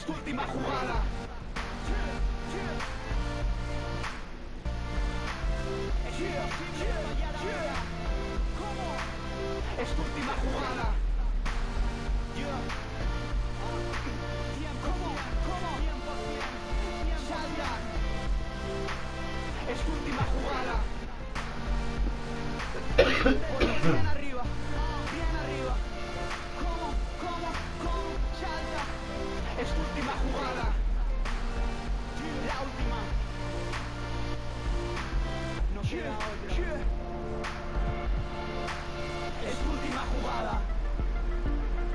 tu última jugada. Es tu última jugada. Es tu última jugada. Bien arriba, bien arriba. ¿Cómo? Salta. Es tu última jugada. La última. No queda otra. Es tu última jugada.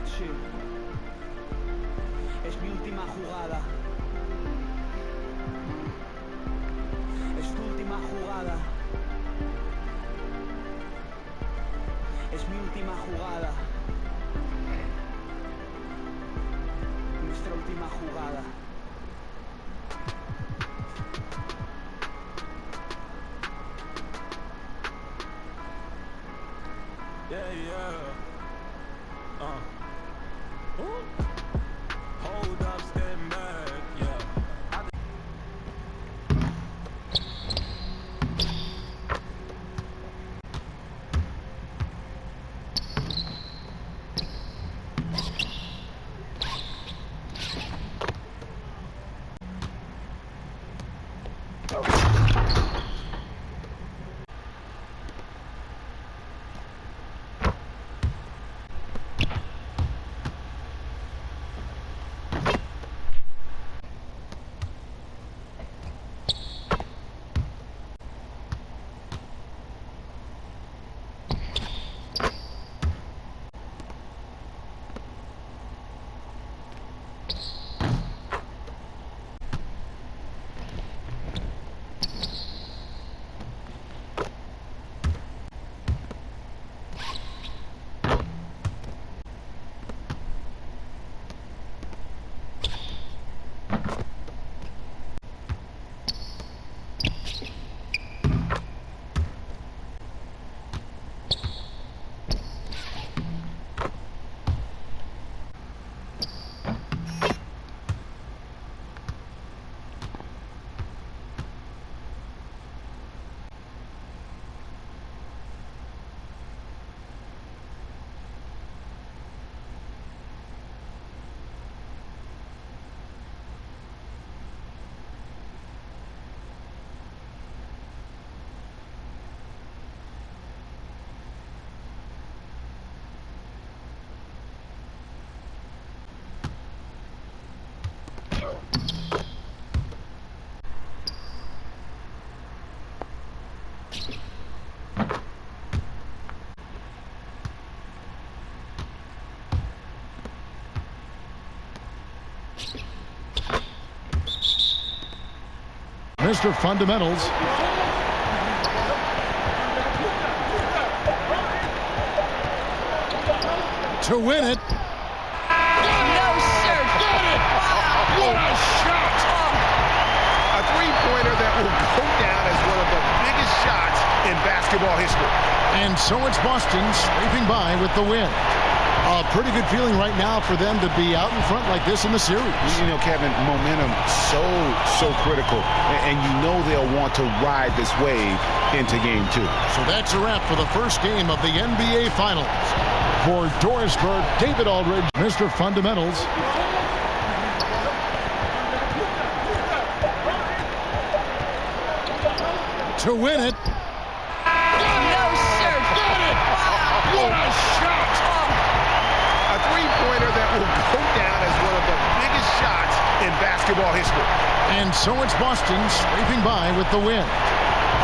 Sí. Es mi última jugada. Es tu última jugada. Es mi última jugada. Nuestra última jugada. Hold up, stand back, yeah. Mr. Fundamentals. To win it. No, sir. Got it! What a shot! A three-pointer that will go down as one of the biggest shots in basketball history. And so it's Boston scraping by with the win. A pretty good feeling right now for them to be out in front like this in the series. You know, Kevin, momentum so critical. And you know they'll want to ride this wave into game two. So that's a wrap for the first game of the NBA Finals. For Dorisburg, David Aldridge, Mr. Fundamentals. To win it. No, sir. Got it! What a shot! A three-pointer that will go down as one of the biggest shots in basketball history. And so it's Boston scraping by with the win.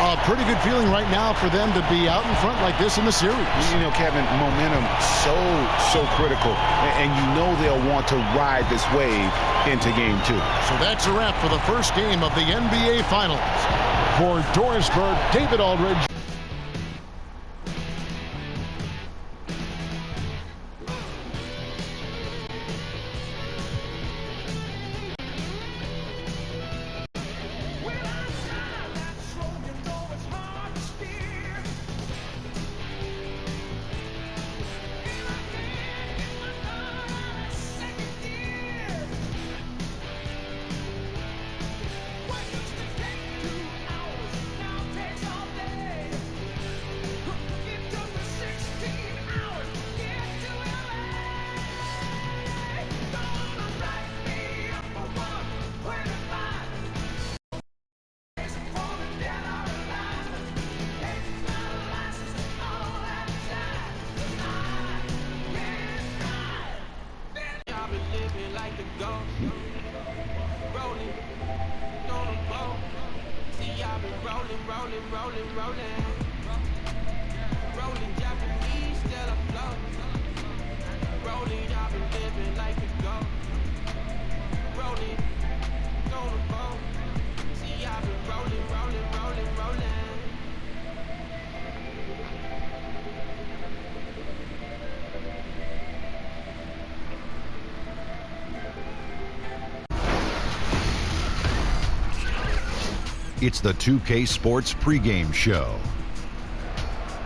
A pretty good feeling right now for them to be out in front like this in the series. You know, Kevin, momentum so critical. And you know they'll want to ride this wave into game two. So that's a wrap for the first game of the NBA Finals. For Dorisburg, David Aldridge. rolling, rolling, rolling, rolling. Rolling Japanese, still afloat. Rolling, I've been living like a goat. Rolling, gonna boat. See, I've been rolling, rolling, rolling, rolling. It's the 2K Sports pregame show.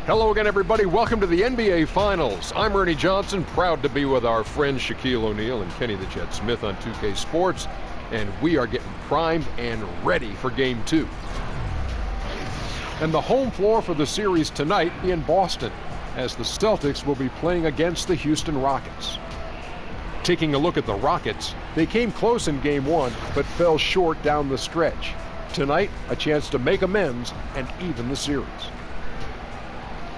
Hello again, everybody. Welcome to the NBA Finals. I'm Ernie Johnson, proud to be with our friends Shaquille O'Neal and Kenny the Jet Smith on 2K Sports, and we are getting primed and ready for Game 2. And the home floor for the series tonight be in Boston, as the Celtics will be playing against the Houston Rockets. Taking a look at the Rockets, they came close in Game 1, but fell short down the stretch. Tonight, a chance to make amends and even the series.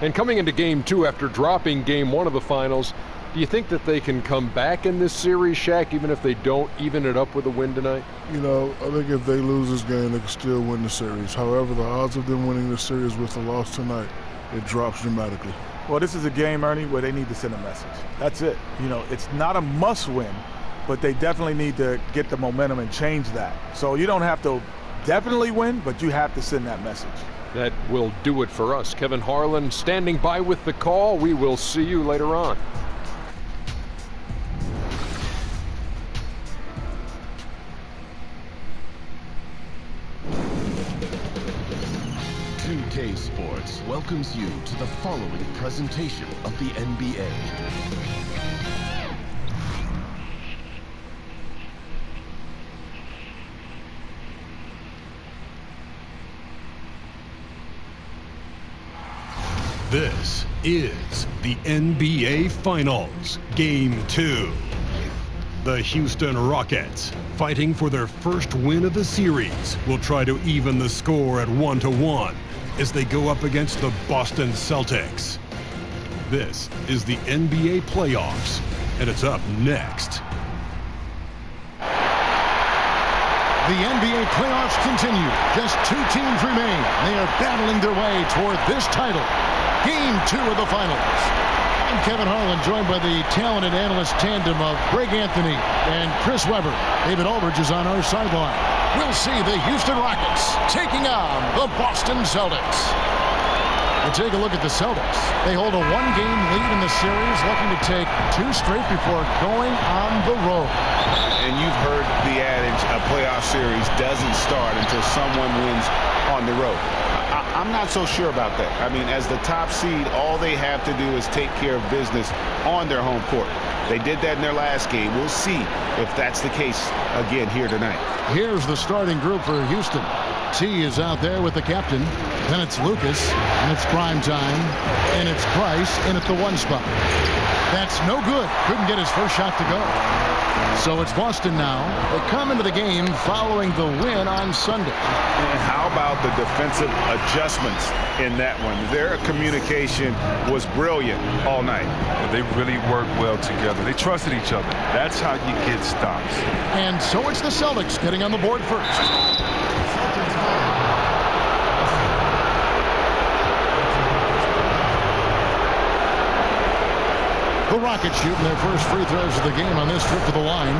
And coming into Game 2 after dropping Game 1 of the Finals, do you think that they can come back in this series, Shaq, even if they don't even it up with a win tonight? You know, I think if they lose this game, they can still win the series. However, the odds of them winning the series with the loss tonight, it drops dramatically. Well, this is a game, Ernie, where they need to send a message. That's it. You know, it's not a must-win, but they definitely need to get the momentum and change that. So you don't have to definitely win, but you have to send that message. That will do it for us. Kevin Harlan standing by with the call. We will see you later on. .2K Sports welcomes you to the following presentation of the NBA. This is the NBA Finals, Game 2. The Houston Rockets, fighting for their first win of the series, will try to even the score at 1-1 as they go up against the Boston Celtics. This is the NBA playoffs, and it's up next. The NBA playoffs continue. Just two teams remain. They are battling their way toward this title. Game 2 of the Finals. I'm Kevin Harlan, joined by the talented analyst tandem of Greg Anthony and Chris Webber. David Aldridge is on our sideline. We'll see the Houston Rockets taking on the Boston Celtics. We'll take a look at the Celtics. They hold a one-game lead in the series, looking to take 2 straight before going on the road. And you've heard the adage, a playoff series doesn't start until someone wins on the road. I'm not so sure about that. I mean, as the top seed, all they have to do is take care of business on their home court. They did that in their last game. We'll see if that's the case again here tonight. Here's the starting group for Houston. T is out there with the captain. Then it's Lucas, and it's prime time, and it's Price in at the 1 spot. That's no good. Couldn't get his first shot to go. So it's Boston now. They come into the game following the win on Sunday. And how about the defensive adjustments in that one? Their communication was brilliant all night. They really worked well together. They trusted each other. That's how you get stops. And so it's the Celtics getting on the board first. The Rockets shooting their first free throws of the game on this trip to the line.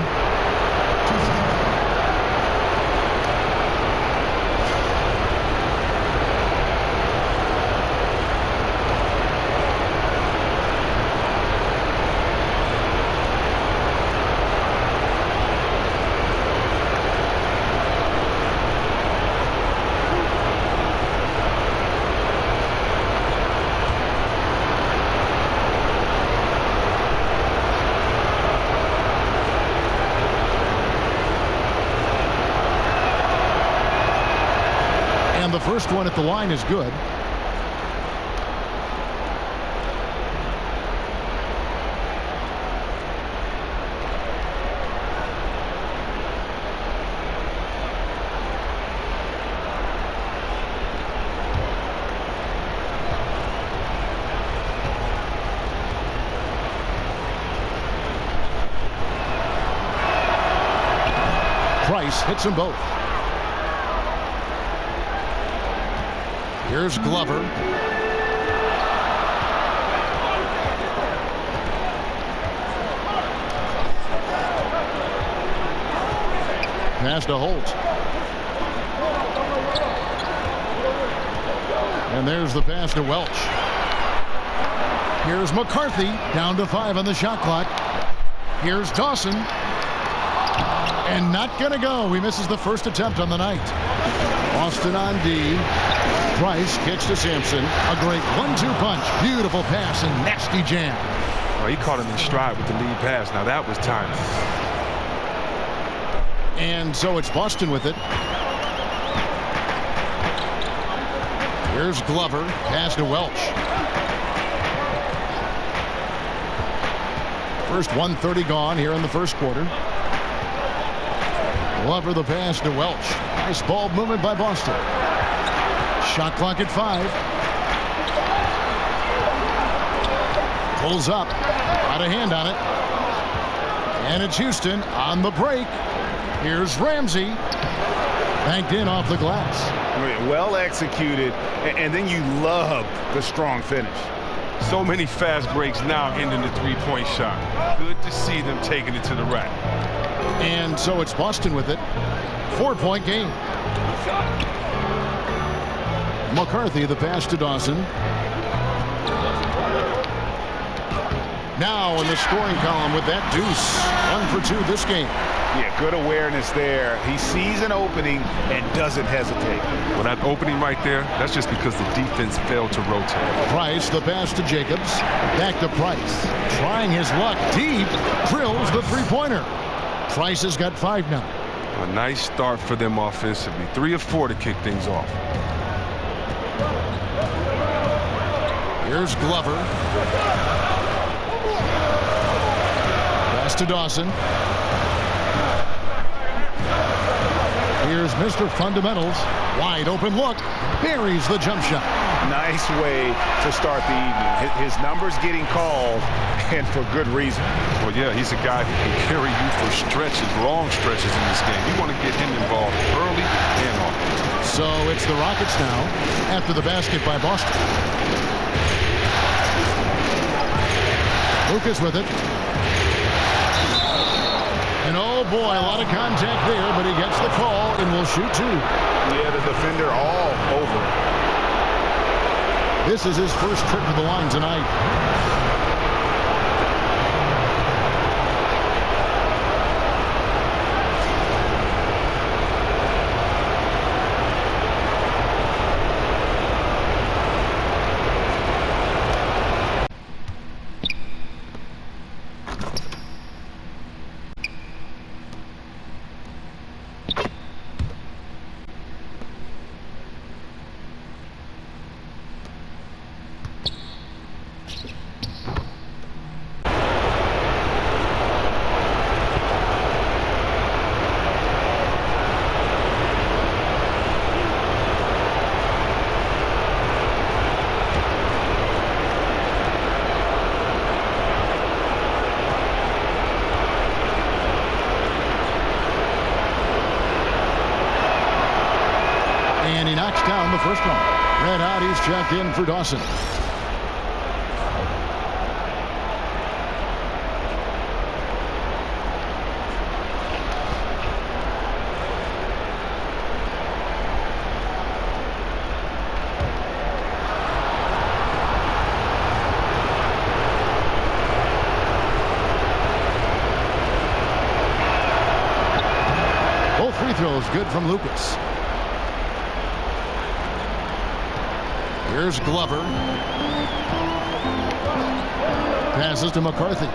And the first one at the line is good. Price hits them both. Here's Glover. Pass to Holt. And there's the pass to Welch. Here's McCarthy, down to 5 on the shot clock. Here's Dawson. And not going to go. He misses the first attempt on the night. Austin on D. Price kicks to Sampson. A great 1-2 punch. Beautiful pass and nasty jam. Oh, he caught him in stride with the lead pass. Now that was timing. And so it's Boston with it. Here's Glover. Pass to Welch. First 1:30 gone here in the first quarter. Glover the pass to Welch. Nice ball movement by Boston. Shot clock at 5. Pulls up. Got a hand on it. And it's Houston on the break. Here's Ramsey. Banked in off the glass. I mean, well executed, and then you love the strong finish. So many fast breaks now ending the three-point shot. Good to see them taking it to the rack. And so it's Boston with it. 4-point game. McCarthy the pass to Dawson. Now in the scoring column with that deuce. 1 for 2 this game. Yeah, good awareness there. He sees an opening and doesn't hesitate. Well, that opening right there, that's just because the defense failed to rotate. Price, the pass to Jacobs. Back to Price. Trying his luck deep. Drills the three-pointer. Price has got 5 now. A nice start for them offensively. 3 of 4 to kick things off. Here's Glover. Pass to Dawson. Here's Mr. Fundamentals. Wide open look. Buries the jump shot. Nice way to start the evening. His numbers getting called, and for good reason. Well, yeah, he's a guy who can carry you for stretches, long stretches in this game. You want to get him involved early and often. So it's the Rockets now after the basket by Boston. Lucas with it. And oh boy, a lot of contact there, but he gets the call and will shoot 2. Yeah, the defender all over. This is his first trip to the line tonight. And he knocks down the first one. Red hot, he's checked in for Dawson. Both free throws good from Lucas. Here's Glover. Passes to McCarthy.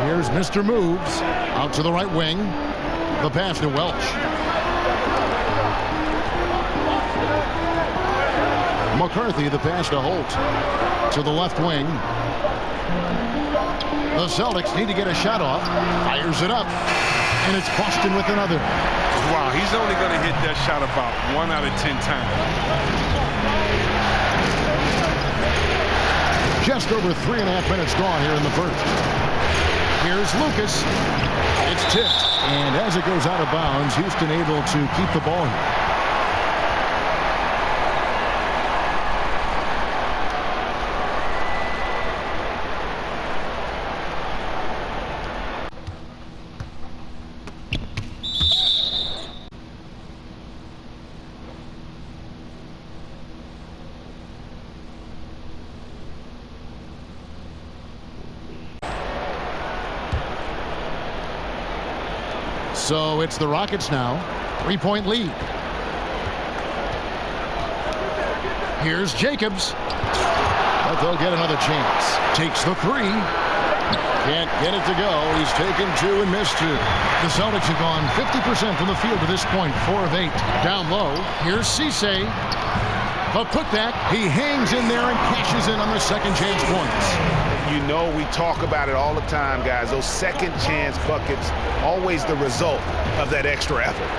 Here's Mr. Moves. Out to the right wing. The pass to Welch. McCarthy, the pass to Holt. To the left wing. The Celtics need to get a shot off. Fires it up. And it's Boston with another. Wow, he's only going to hit that shot about 1 out of 10 times. Just over 3.5 minutes gone here in the first. Here's Lucas. It's tipped. And as it goes out of bounds, Houston able to keep the ball here. So it's the Rockets now. 3-point lead. Here's Jacobs. But they'll get another chance. Takes the three. Can't get it to go. He's taken 2 and missed 2. The Celtics have gone 50% from the field to this point. 4 of 8. Down low. Here's Cisse. The putback. He hangs in there and cashes in on the second chance points. You know, we talk about it all the time, guys. Those second chance buckets, always the result of that extra effort.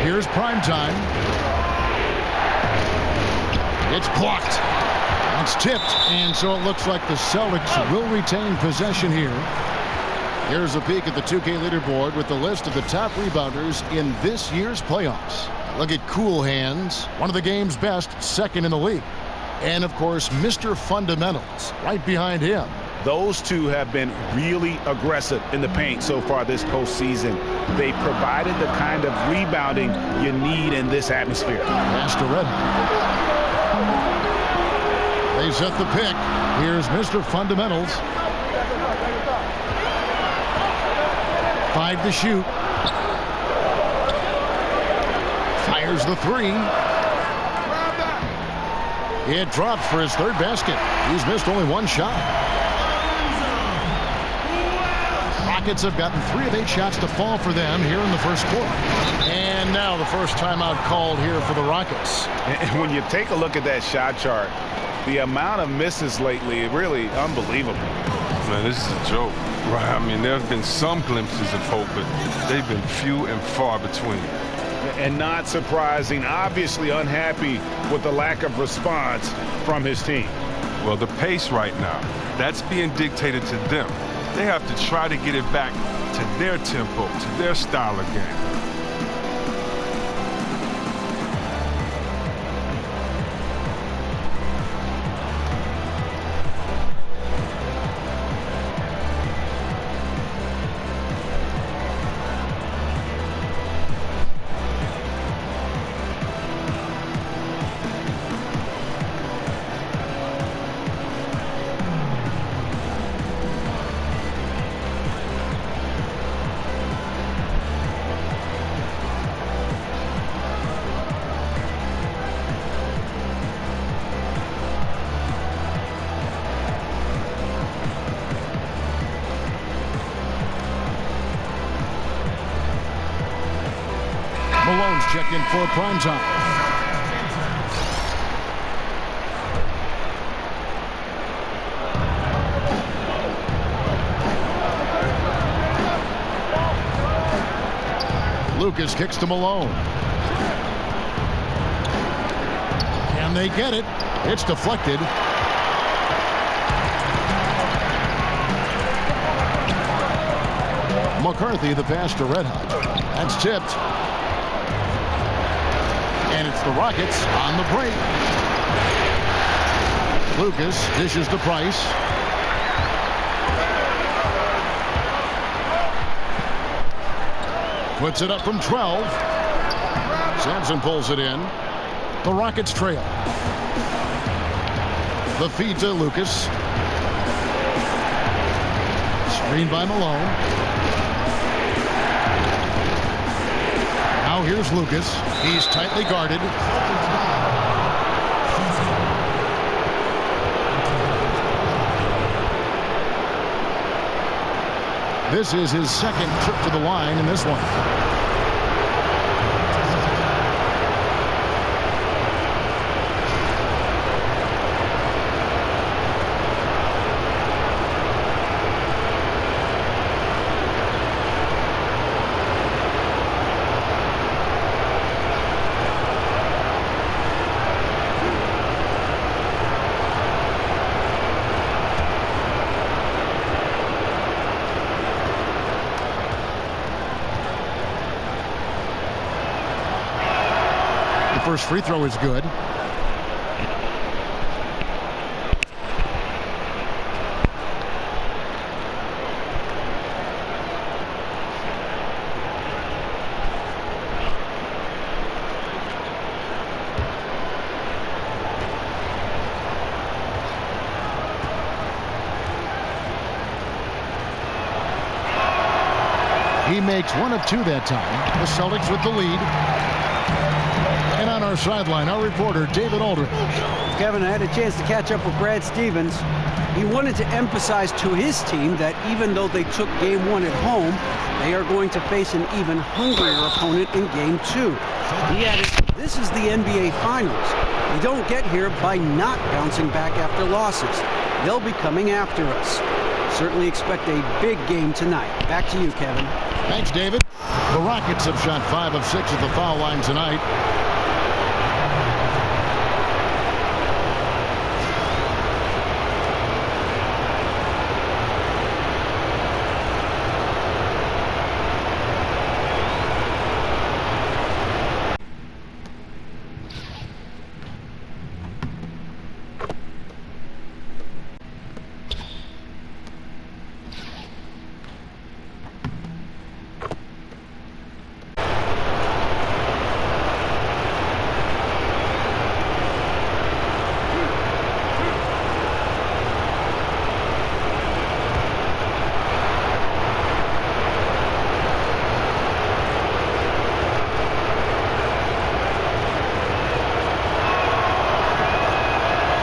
Here's prime time. It's blocked. It's tipped, and so it looks like the Celtics will retain possession here. Here's a peek at the 2K leaderboard with the list of the top rebounders in this year's playoffs. Look at Cool Hands, one of the game's best, second in the league. And, of course, Mr. Fundamentals right behind him. Those two have been really aggressive in the paint so far this postseason. They provided the kind of rebounding you need in this atmosphere. Master Red. They set the pick. Here's Mr. Fundamentals. 5 to shoot. Fires the 3. It dropped for his 3rd basket. He's missed only 1 shot. Rockets have gotten 3 of 8 shots to fall for them here in the first quarter. And now the first timeout called here for the Rockets. And when you take a look at that shot chart, the amount of misses lately, really unbelievable. Man, this is a joke, right? I mean, there have been some glimpses of hope, but they've been few and far between. And not surprising, obviously unhappy with the lack of response from his team. Well, the pace right now, that's being dictated to them. They have to try to get it back to their tempo, to their style of game. Malone's checked in for prime time. Lucas kicks to Malone. Can they get it? It's deflected. McCarthy the pass to Red Hot. That's tipped. And it's the Rockets on the break. Lucas dishes to Price. Puts it up from 12. Sampson pulls it in. The Rockets trail. The feed to Lucas. Screen by Malone. Now here's Lucas. He's tightly guarded. This is his second trip to the line in this one. First free throw is good. He makes 1 of 2 that time. The Celtics with the lead. And on our sideline, our reporter, David Aldridge. Kevin, I had a chance to catch up with Brad Stevens. He wanted to emphasize to his team that even though they took Game 1 at home, they are going to face an even hungrier opponent in Game 2. He added, this is the NBA Finals. We don't get here by not bouncing back after losses. They'll be coming after us. Certainly expect a big game tonight. Back to you, Kevin. Thanks, David. The Rockets have shot 5 of 6 at the foul line tonight.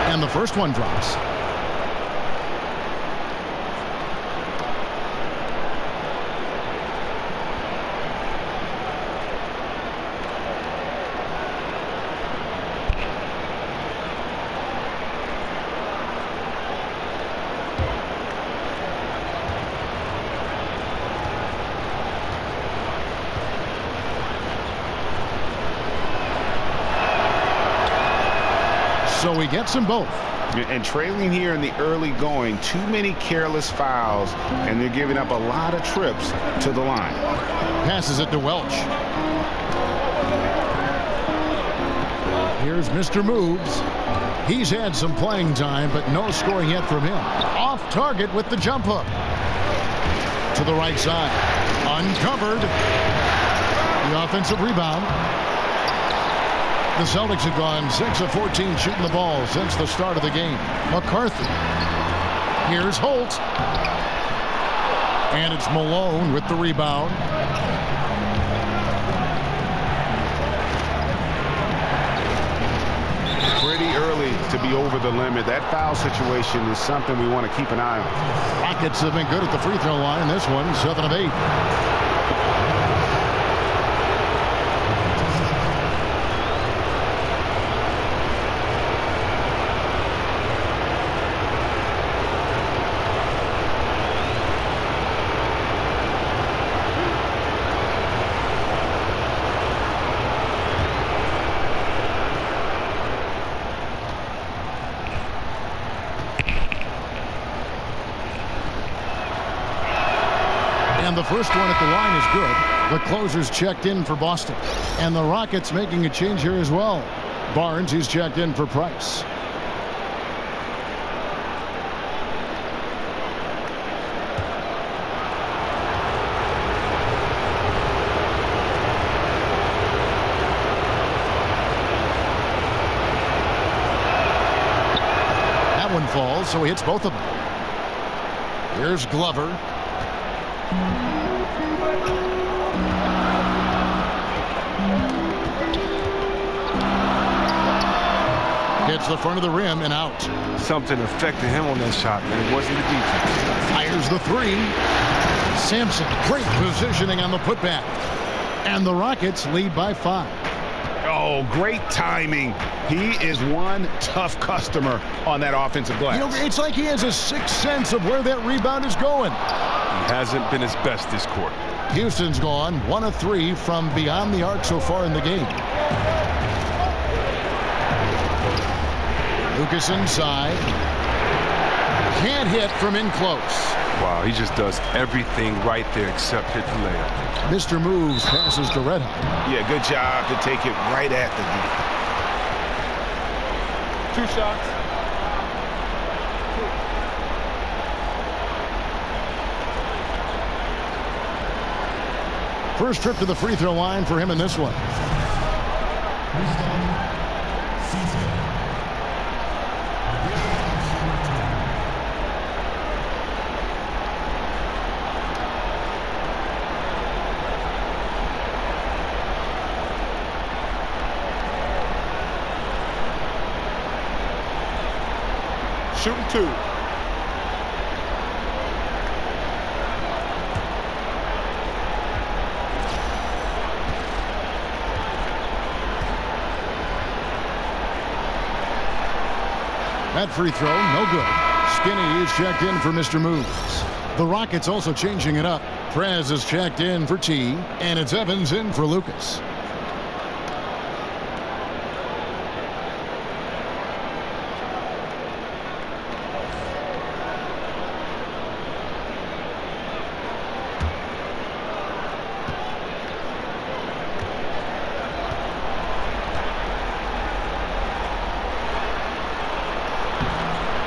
And the first one drops. So he gets them both. And trailing here in the early going, too many careless fouls, and they're giving up a lot of trips to the line. Passes it to Welch. Here's Mr. Moves. He's had some playing time, but no scoring yet from him. Off target with the jump hook. To the right side. Uncovered. The offensive rebound. The Celtics have gone 6 of 14 shooting the ball since the start of the game. McCarthy. Here's Holt. And it's Malone with the rebound. Pretty early to be over the limit. That foul situation is something we want to keep an eye on. Rockets have been good at the free throw line. This one, 7 of 8. And the first one at the line is good. The closer's checked in for Boston. And the Rockets making a change here as well. Barnes, he's checked in for Price. That one falls, so he hits both of them. Here's Glover. Hits the front of the rim and out. Something affected him on that shot, and it wasn't the defense. Fires the 3. Sampson, great positioning on the putback. And the Rockets lead by 5. Oh, great timing. He is one tough customer on that offensive glass. You know, it's like he has a sixth sense of where that rebound is going. He hasn't been his best this quarter. Houston's gone 1 of 3 from beyond the arc so far in the game. Lucas inside. Can't hit from in close. Wow, he just does everything right there except hit the layup. Mr. Moves passes to Red Hot. Yeah, good job to take it right at the knee. 2 shots. First trip to the free throw line for him in this one. shooting 2. That free throw, no good. Skinny is checked in for Mr. Moves. The Rockets also changing it up. Prez is checked in for T, and it's Evans in for Lucas.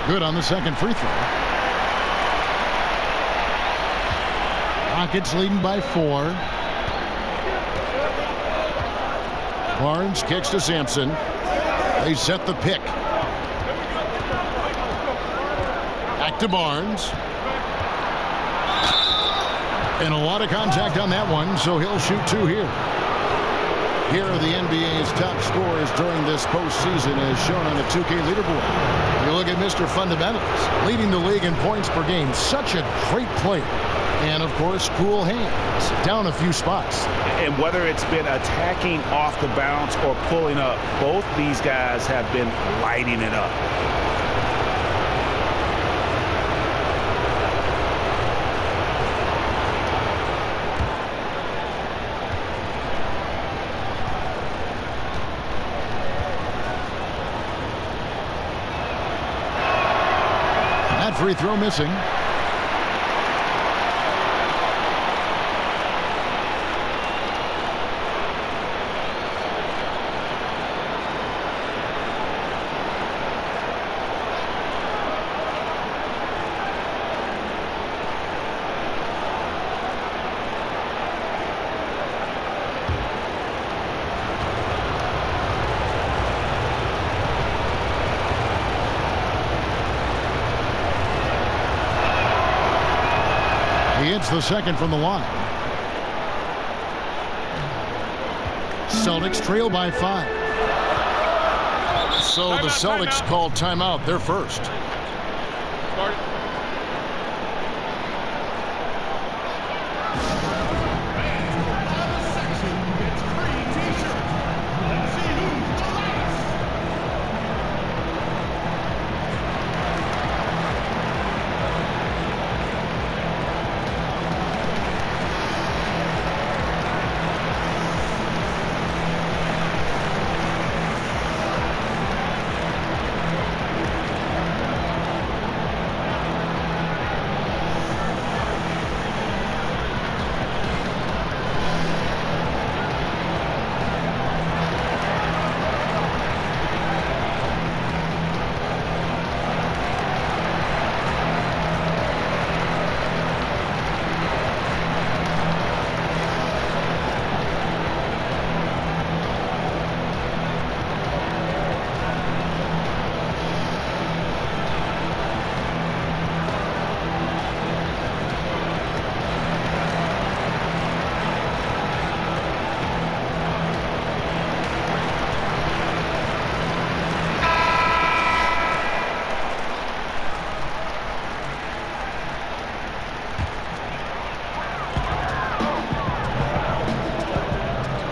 Good on the second free throw. Rockets leading by 4. Barnes kicks to Sampson. They set the pick. Back to Barnes. And a lot of contact on that one, so he'll shoot 2 here. Here are the NBA's top scorers during this postseason as shown on the 2K leaderboard. You look at Mr. Fundamentals, leading the league in points per game. Such a great player. And, of course, cool hands. Down a few spots. And whether it's been attacking off the bounce or pulling up, both these guys have been lighting it up. Free throw missing. He hits the second from the line. Celtics trail by 5. So the Celtics called timeout. They're first.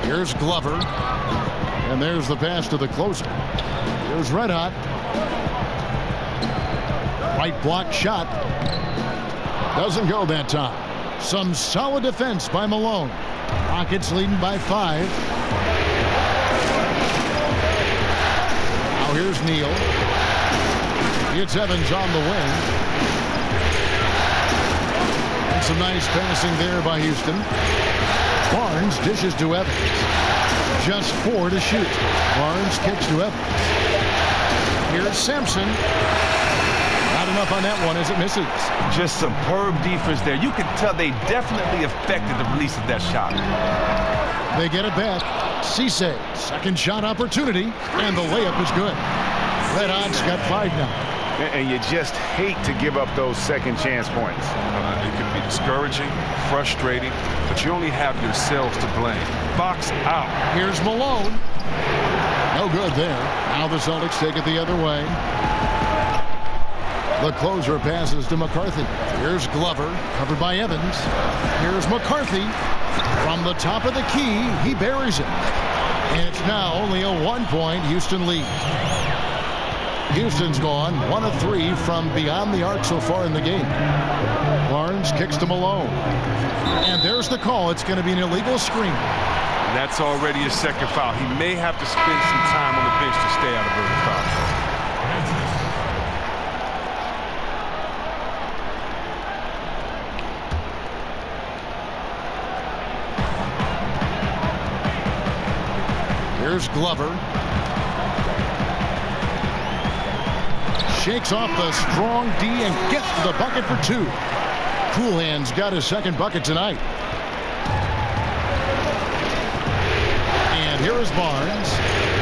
Here's Glover. And there's the pass to the closer. Here's Red Hot. Right block shot. Doesn't go that time. Some solid defense by Malone. Rockets leading by 5. Now here's Neal. It's Evans on the wing. And some nice passing there by Houston. Barnes dishes to Evans. Just 4 to shoot. Barnes kicks to Evans. Here's Sampson. Not enough on that one as it misses. Just superb defense there. You can tell they definitely affected the release of that shot. They get it back. Cisse, second shot opportunity, and the layup is good. Red Hot's got 5 now. And you just hate to give up those second chance points. It can be discouraging, frustrating, but you only have yourselves to blame. Box out. Here's Malone. No good there. Now the Celtics take it the other way. The closer passes to McCarthy. Here's Glover, covered by Evans. Here's McCarthy. From the top of the key, he buries it. And it's now only a 1-point Houston lead. Houston's gone 1 of 3 from beyond the arc so far in the game. Barnes kicks to Malone. And there's the call. It's going to be an illegal screen. That's already a second foul. He may have to spend some time on the bench to stay out of early foul. Here's Glover. Shakes off the strong D and gets to the bucket for 2. Coolhand's got his second bucket tonight. And here is Barnes.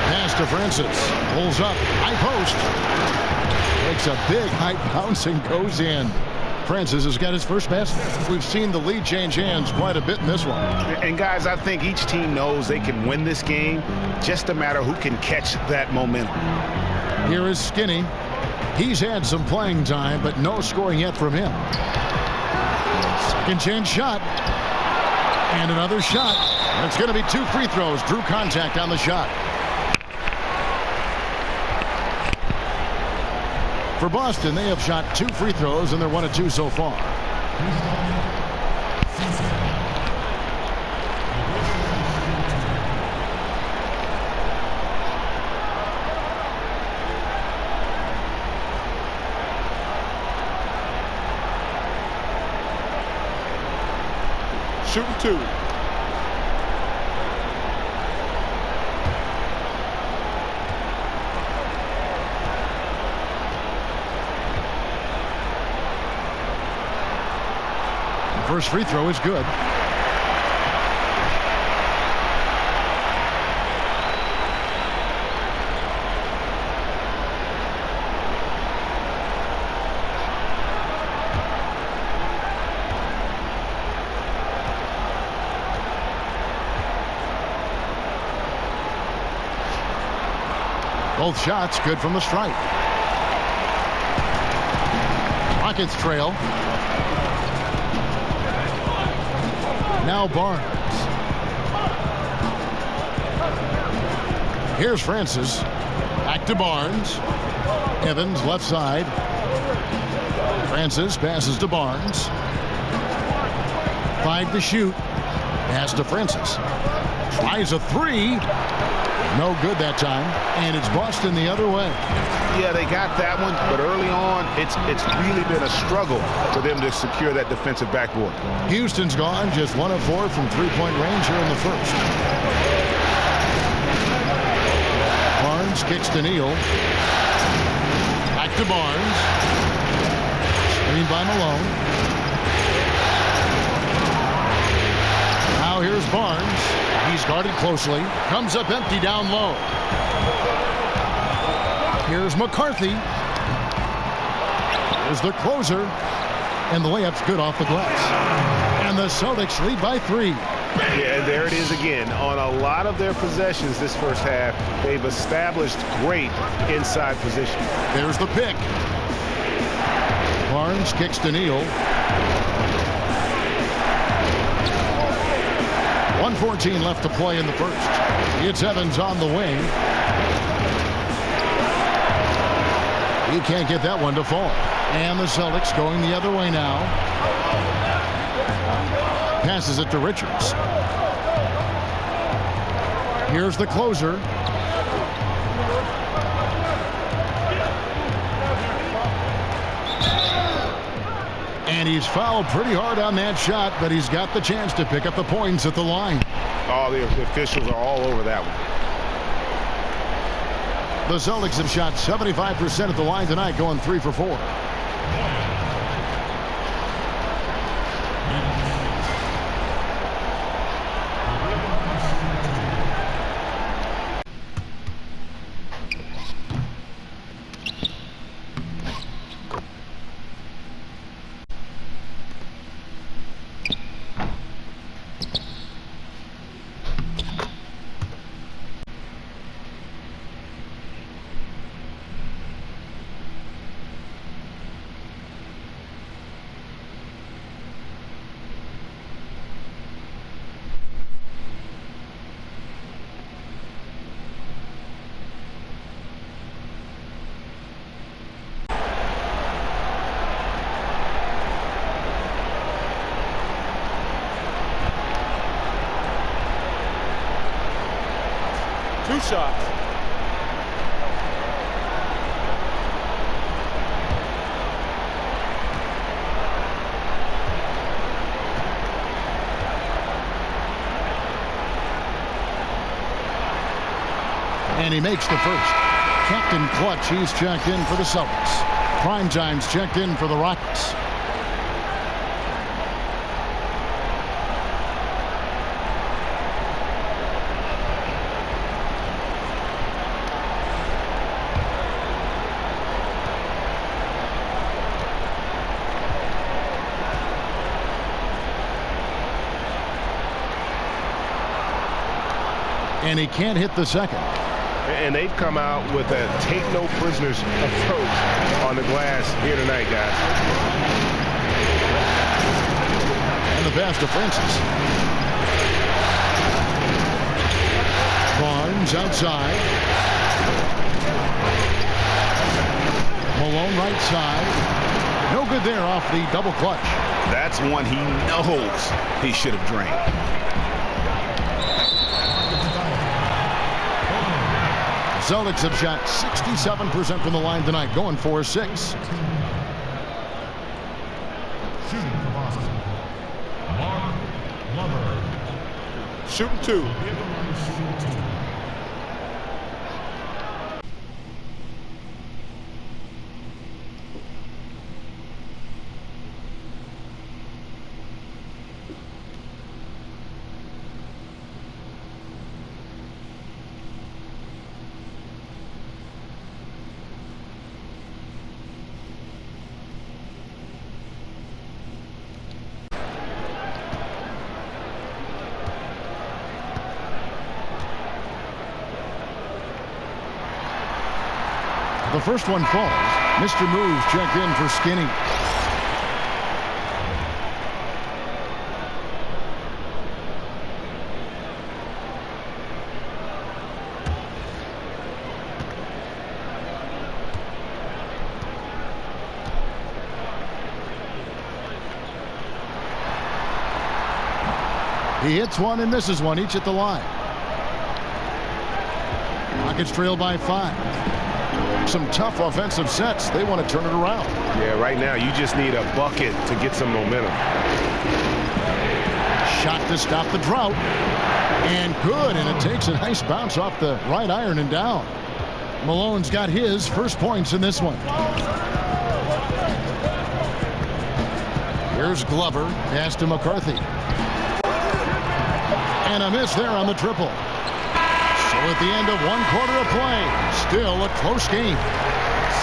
Pass to Francis. Pulls up. High post. Takes a big high bounce and goes in. Francis has got his first basket. We've seen the lead change hands quite a bit in this one. And guys, I think each team knows they can win this game. Just a matter who can catch that momentum. Here is Skinny. He's had some playing time, but no scoring yet from him. Second chance shot. And another shot. And it's going to be 2 free throws. Drew contact on the shot. For Boston, they have shot 2 free throws, and they're 1 of 2 so far. Shooting 2. First free throw is good. Both shots good from the stripe. Rockets trail. Now Barnes. Here's Francis. Back to Barnes. Evans left side. Francis passes to Barnes. 5 to shoot. Pass to Francis. Tries a 3. No good that time. And it's Boston the other way. Yeah, they got that one, but early on, it's really been a struggle for them to secure that defensive backboard. Houston's gone just 1 of 4 from 3-point range here in the first. Barnes kicks to Neal. Back to Barnes. Screen by Malone. Now here's Barnes. He's guarded closely. Comes up empty down low. Here's McCarthy. Here's the closer. And the layup's good off the glass. And the Celtics lead by 3. Yeah, and there it is again. On a lot of their possessions this first half, they've established great inside position. There's the pick. Barnes kicks to Neal. 1:14 left to play in the first. It's Evans on the wing. He can't get that one to fall. And the Celtics going the other way now. Passes it to Richards. Here's the closer. And he's fouled pretty hard on that shot, but he's got the chance to pick up the points at the line. Oh, the officials are all over that one. The Celtics have shot 75% at the line tonight, going 3 for 4. shots. And he makes the first. Captain Clutch, he's checked in for the Celtics. Primetime's checked in for the Rockets. And he can't hit the second. And they've come out with a take no prisoners approach on the glass here tonight, guys. And the pass to Francis. Barnes outside. Malone right side. No good there off the double clutch. That's one he knows he should have drained. Celtics have shot 67% from the line tonight, going 4-6. Shooting 2. The first one falls. Mr. Moves checked in for Skinny. He hits one and misses one, each at the line. Rockets trail by 5. Some tough offensive sets. They want to turn it around. Yeah, right now you just need a bucket to get some momentum. Shot to stop the drought. And good, and it takes a nice bounce off the right iron and down. Malone's got his first points in this one. Here's Glover. Pass to McCarthy. And a miss there on the triple. So at the end of 1 quarter of play, still a close game.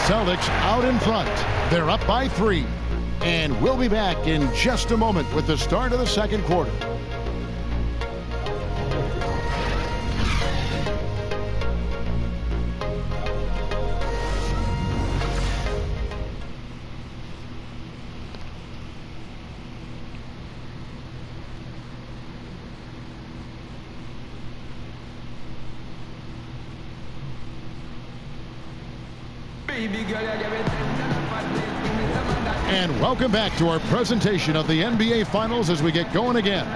Celtics out in front. They're up by 3. And we'll be back in just a moment with the start of the second quarter. And welcome back to our presentation of the NBA Finals as we get going again.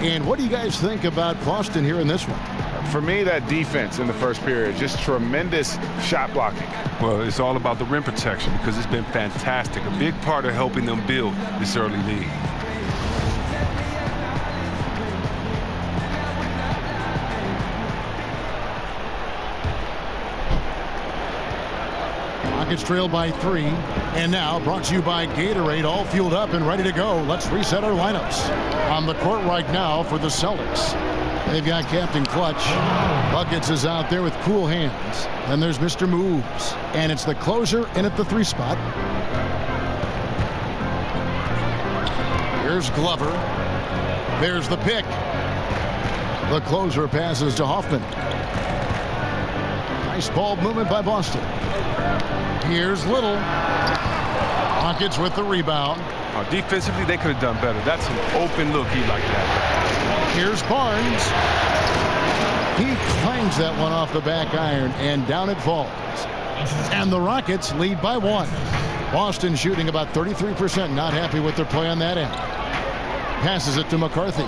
And what do you guys think about Boston here in this one? For me, that defense in the first period, just tremendous shot blocking. Well, it's all about the rim protection because it's been fantastic. A big part of helping them build this early lead. Rockets trail by 3. And now brought to you by Gatorade, all fueled up and ready to go. Let's reset our lineups. On the court right now for the Celtics. They've got Captain Clutch. Buckets is out there with cool hands. Then there's Mr. Moves. And it's the closer in at the 3 spot. Here's Glover. There's the pick. The closer passes to Hoffman. Nice ball movement by Boston. Here's Little. Rockets with the rebound. Defensively, they could have done better. That's an open look. He like that. Here's Barnes. He clangs that one off the back iron, and down it falls. And the Rockets lead by 1. Boston shooting about 33%. Not happy with their play on that end. Passes it to McCarthy.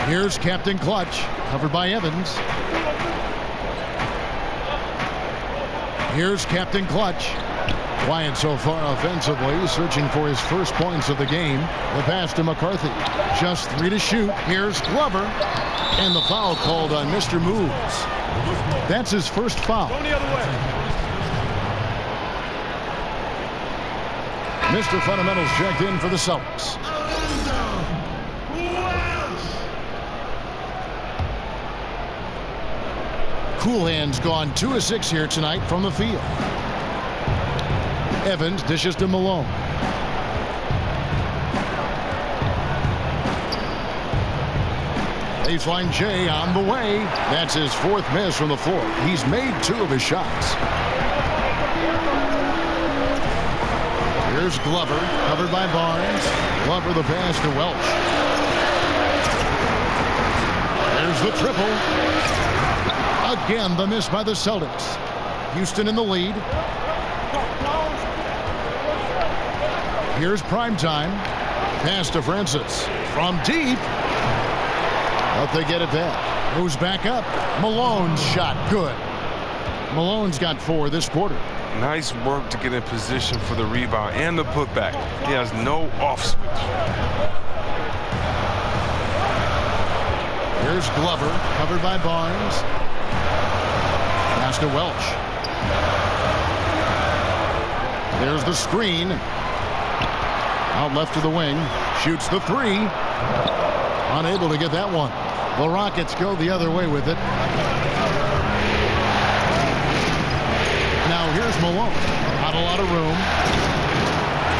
Here's Captain Clutch, covered by Evans. Here's Captain Clutch. Quiet so far offensively, searching for his first points of the game. The pass to McCarthy. Just 3 to shoot. Here's Glover. And the foul called on Mr. Moves. That's his first foul. Going the other way. Mr. Fundamentals checked in for the Celtics. Coolhand's gone 2 of 6 here tonight from the field. Evans dishes to Malone. Baseline J on the way. That's his 4th miss from the floor. He's made 2 of his shots. Here's Glover, covered by Barnes. Glover the pass to Welch. There's the triple. Again, the miss by the Celtics. Houston in the lead. Here's primetime. Pass to Francis. From deep. But they get it back. Moves back up. Malone's shot. Good. Malone's got 4 this quarter. Nice work to get in position for the rebound and the putback. He has no off switch. Here's Glover, covered by Barnes. Pass to Welch. There's the screen. Out left to the wing. Shoots the 3. Unable to get that one. The Rockets go the other way with it. Now here's Malone. Not a lot of room.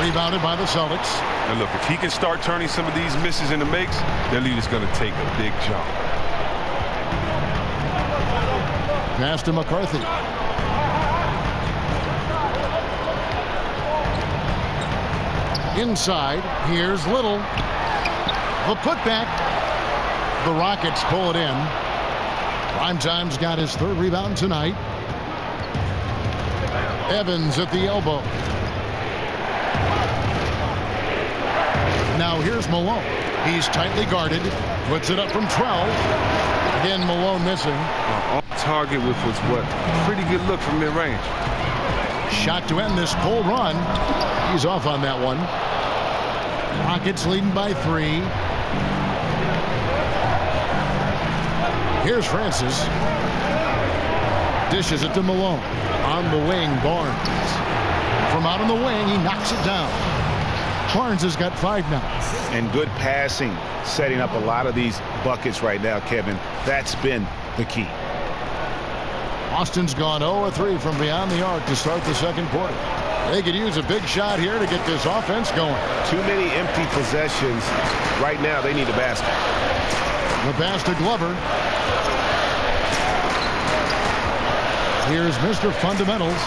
Rebounded by the Celtics. And look, if he can start turning some of these misses into makes, their lead is going to take a big jump. Pass to McCarthy. Inside, here's Little. The putback. The Rockets pull it in. Primetime's got his 3rd rebound tonight. Evans at the elbow. Now here's Malone. He's tightly guarded. Puts it up from 12. Again, Malone missing. On target with was what? Pretty good look from mid-range. Shot to end this full run. He's off on that one. Rockets leading by 3. Here's Francis. Dishes it to Malone. On the wing, Barnes. From out on the wing, he knocks it down. Barnes has got 5 now. And good passing, setting up a lot of these buckets right now, Kevin. That's been the key. Austin's gone 0 of 3 from beyond the arc to start the 2nd quarter. They could use a big shot here to get this offense going. Too many empty possessions. Right now, they need a basket. The pass to Glover. Here's Mr. Fundamentals.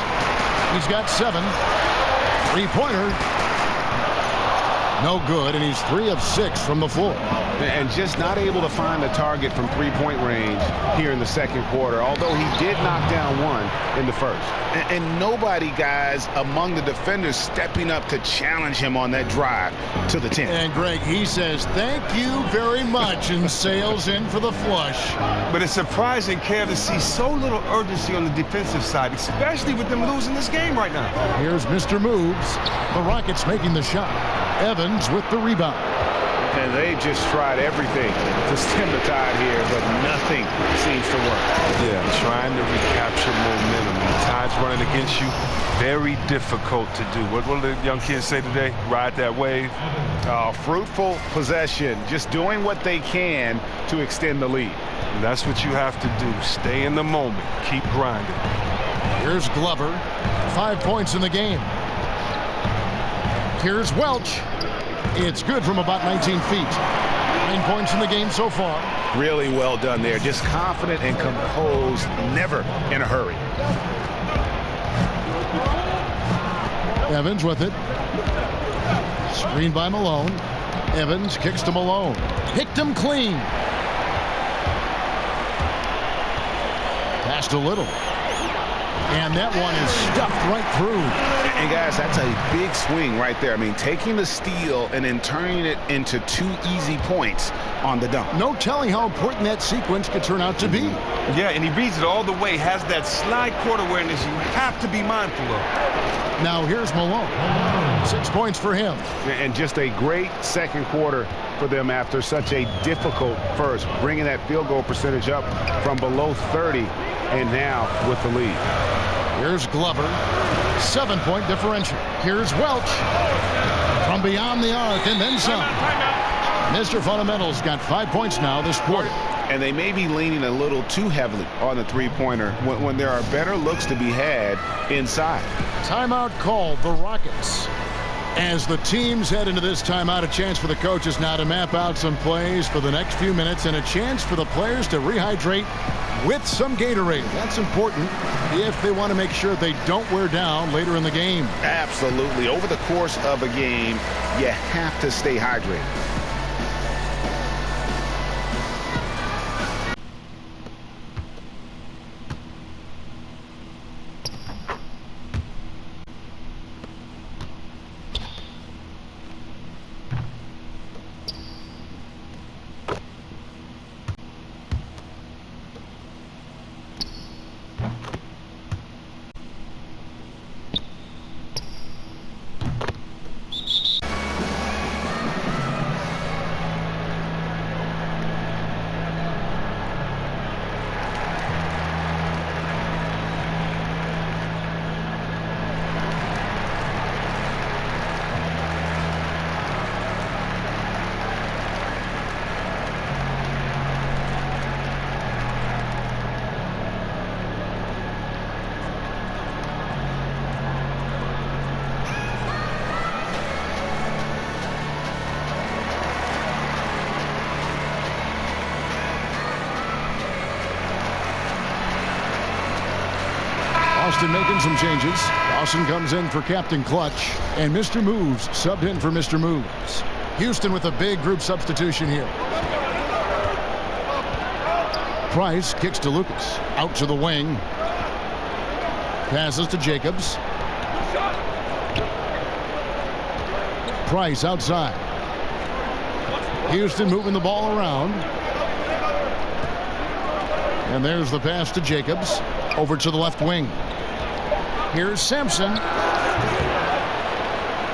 He's got 7. 3-pointer. No good, and he's 3 of 6 from the floor. And just not able to find the target from 3-point range here in the 2nd quarter, although he did knock down 1 in the 1st. And nobody, guys, among the defenders stepping up to challenge him on that drive to the 10. And, Greg, he says, thank you very much, and sails in for the flush. But it's surprising, Kev, to see so little urgency on the defensive side, especially with them losing this game right now. Here's Mr. Moves. The Rockets making the shot. Evans with the rebound. And they just tried everything to stem the tide here, but nothing seems to work. Yeah, trying to recapture momentum. The tide's running against you. Very difficult to do. What do the young kids say today? Ride that wave. Fruitful possession. Just doing what they can to extend the lead. And that's what you have to do. Stay in the moment. Keep grinding. Here's Glover. 5 points in the game. Here's Welch. It's good from about 19 feet. 9 points in the game so far. Really well done there. Just confident and composed. Never in a hurry. Evans with it. Screen by Malone. Evans kicks to Malone. Picked him clean. Pass to Little. And that one is stuffed right through. And guys, that's a big swing right there. I mean, taking the steal and then turning it into 2 easy points on the dunk. No telling how important that sequence could turn out to be. Yeah, and he reads it all the way, has that slide court awareness you have to be mindful of. Now here's Malone. 6 points for him. And just a great second quarter for them after such a difficult first, bringing that field goal percentage up from below 30 and now with the lead. Here's Glover. 7-point differential. Here's Welch from beyond the arc and then some. Mr. Fundamental's got 5 points now this quarter. And they may be leaning a little too heavily on the three-pointer when there are better looks to be had inside. Timeout called, the Rockets. As the teams head into this timeout, a chance for the coaches now to map out some plays for the next few minutes and a chance for the players to rehydrate with some Gatorade. That's important if they want to make sure they don't wear down later in the game. Absolutely. Over the course of a game, you have to stay hydrated. Austin making some changes. Dawson comes in for Captain Clutch, and Mr. Moves subbed in for Mr. Moves. Houston with a big group substitution here. Price kicks to Lucas. Out to the wing. Passes to Jacobs. Price outside. Houston moving the ball around. And there's the pass to Jacobs. Over to the left wing. Here's Sampson.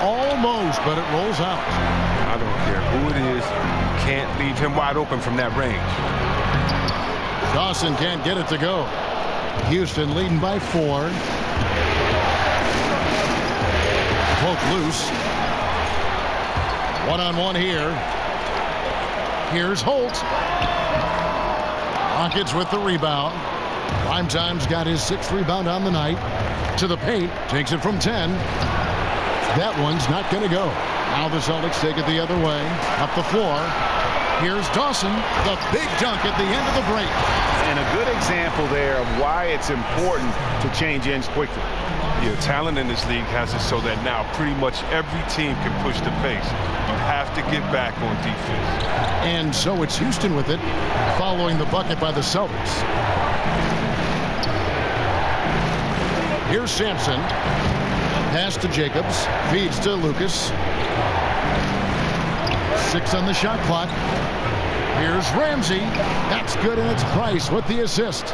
Almost, but it rolls out. I don't care who it is. You can't leave him wide open from that range. Dawson can't get it to go. Houston leading by 4. Poke loose. One-on-one here. Here's Holt. Rockets with the rebound. Primetime's got his 6th rebound on the night. To the paint. Takes it from 10. That one's not going to go. Now the Celtics take it the other way. Up the floor. Here's Dawson. The big dunk at the end of the break. And a good example there of why it's important to change ends quickly. Yeah, talent in this league has it so that now pretty much every team can push the pace. You have to get back on defense. And so it's Houston with it, following the bucket by the Celtics. Here's Sampson. Pass to Jacobs. Feeds to Lucas. 6 on the shot clock. Here's Ramsey. That's good, and it's Price with the assist.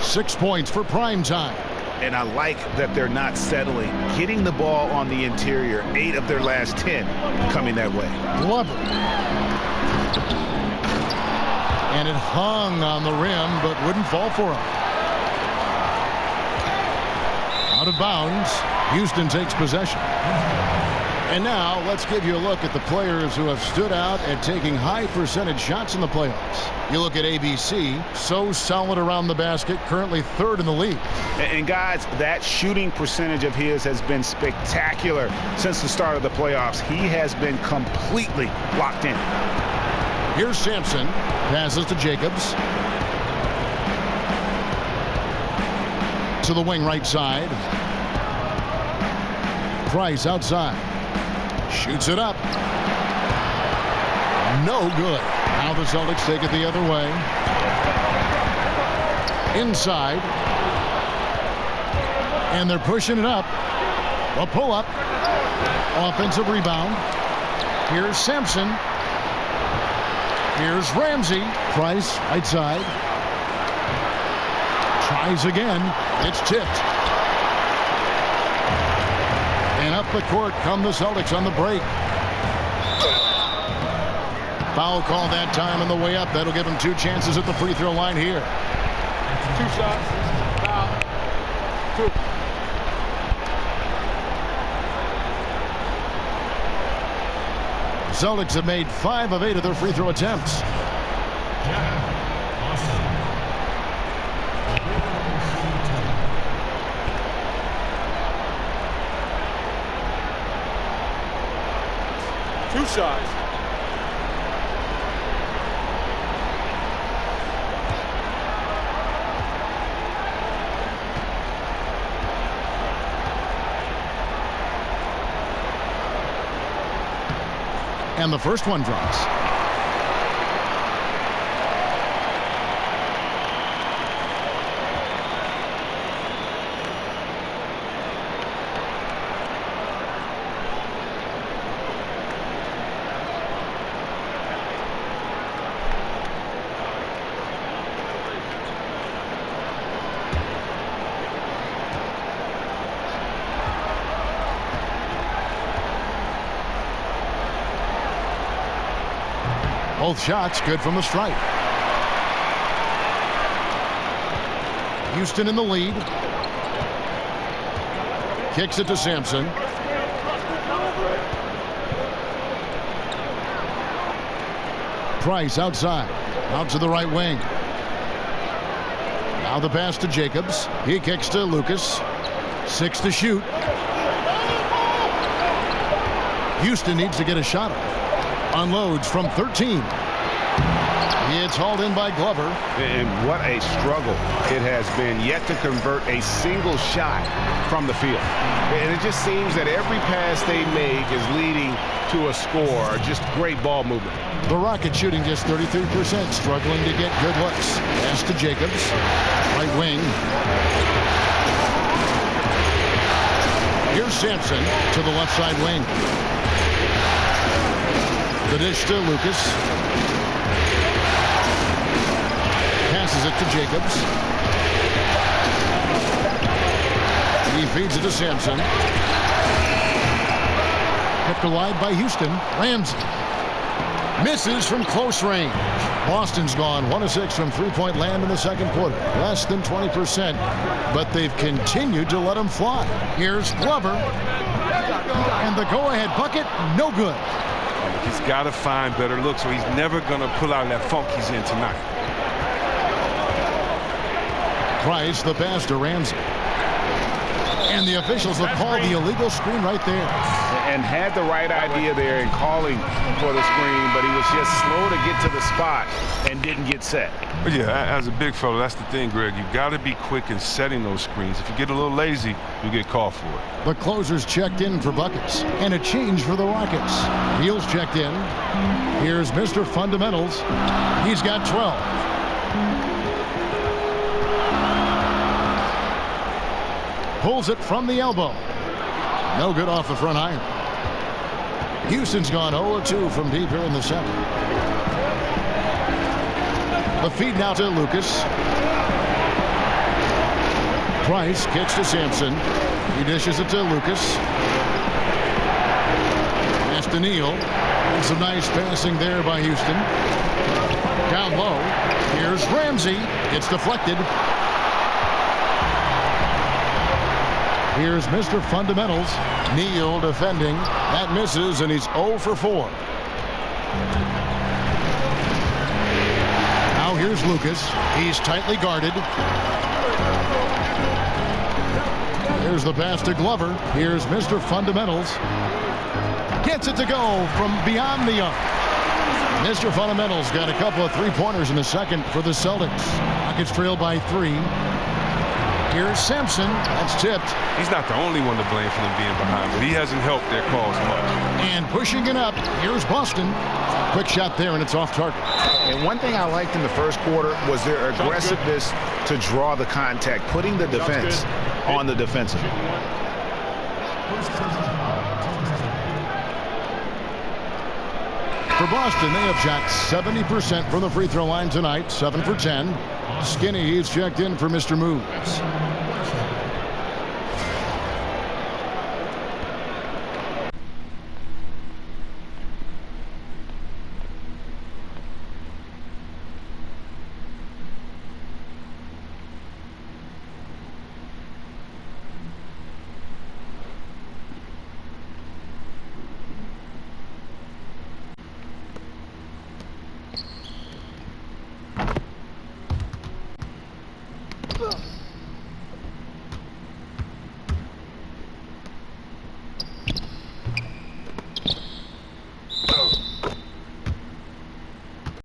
6 points for prime time. And I like that they're not settling. Getting the ball on the interior. 8 of their last 10 coming that way. Glover. And it hung on the rim, but wouldn't fall for him. Out of bounds. Houston takes possession. And now let's give you a look at the players who have stood out at taking high percentage shots in the playoffs. You look at ABC, so solid around the basket, currently 3rd in the league. And guys, that shooting percentage of his has been spectacular since the start of the playoffs. He has been completely locked in. Here's Sampson. Passes to Jacobs. To the wing right side. Price outside. Shoots it up. No good. Now the Celtics take it the other way. Inside. And they're pushing it up. A pull-up. Offensive rebound. Here's Sampson. Here's Ramsey. Price, right side. Tries again. It's tipped. And up the court come the Celtics on the break. Foul call that time on the way up. That'll give him 2 chances at the free throw line here. 2 shots. Foul. 2. Celtics have made 5 of 8 of their free throw attempts. Two shots. And the first one drops. Both shots good from the stripe. Houston in the lead. Kicks it to Sampson. Price outside. Out to the right wing. Now the pass to Jacobs. He kicks to Lucas. 6 to shoot. Houston needs to get a shot up. Unloads from 13. It's hauled in by Glover. And what a struggle it has been yet to convert a single shot from the field. And it just seems that every pass they make is leading to a score. Just great ball movement. The Rockets shooting just 33%, struggling to get good looks. Pass to Jacobs. Right wing. Here's Sampson to the left side wing. The dish to Lucas. Passes it to Jacobs. He feeds it to Sampson. Kept alive by Houston. Ramsey. Misses from close range. Boston's gone 1 of 6 from three-point land in the second quarter. Less than 20%, but they've continued to let him fly. Here's Glover. And the go-ahead bucket, no good. He's got to find better looks, so he's never going to pull out of that funk he's in tonight. Price, the pass to Ramsey. And the officials have called the illegal screen right there. And had the right idea there in calling for the screen, but he was just slow to get to the spot and didn't get set. But yeah, as a big fella, that's the thing, Greg. You've got to be quick in setting those screens. If you get a little lazy, you get called for it. The closers checked in for buckets, and a change for the Rockets. Beal's checked in. Here's Mr. Fundamentals. He's got 12. Pulls it from the elbow. No good off the front iron. Houston's gone 0-2 from deep here in the second. The feed now to Lucas. Price kicks to Sampson. He dishes it to Lucas. Pass to Neal. And some nice passing there by Houston. Down low. Here's Ramsey. It's deflected. Here's Mr. Fundamentals. Neal defending. That misses, and he's 0 for 4. Now here's Lucas. He's tightly guarded. Here's the pass to Glover. Here's Mr. Fundamentals. Gets it to go from beyond the arc. Mr. Fundamentals got a couple of three-pointers in the second for the Celtics. Rockets trail by 3. Here's Sampson. That's tipped. He's not the only one to blame for them being behind, but he hasn't helped their cause much. And pushing it up, here's Boston. Quick shot there, and it's off target. And one thing I liked in the first quarter was their aggressiveness to draw the contact, putting the defense on the defensive. For Boston, they have shot 70% from the free throw line tonight, 7 for 10. Skinny, he's checked in for Mr. Moves.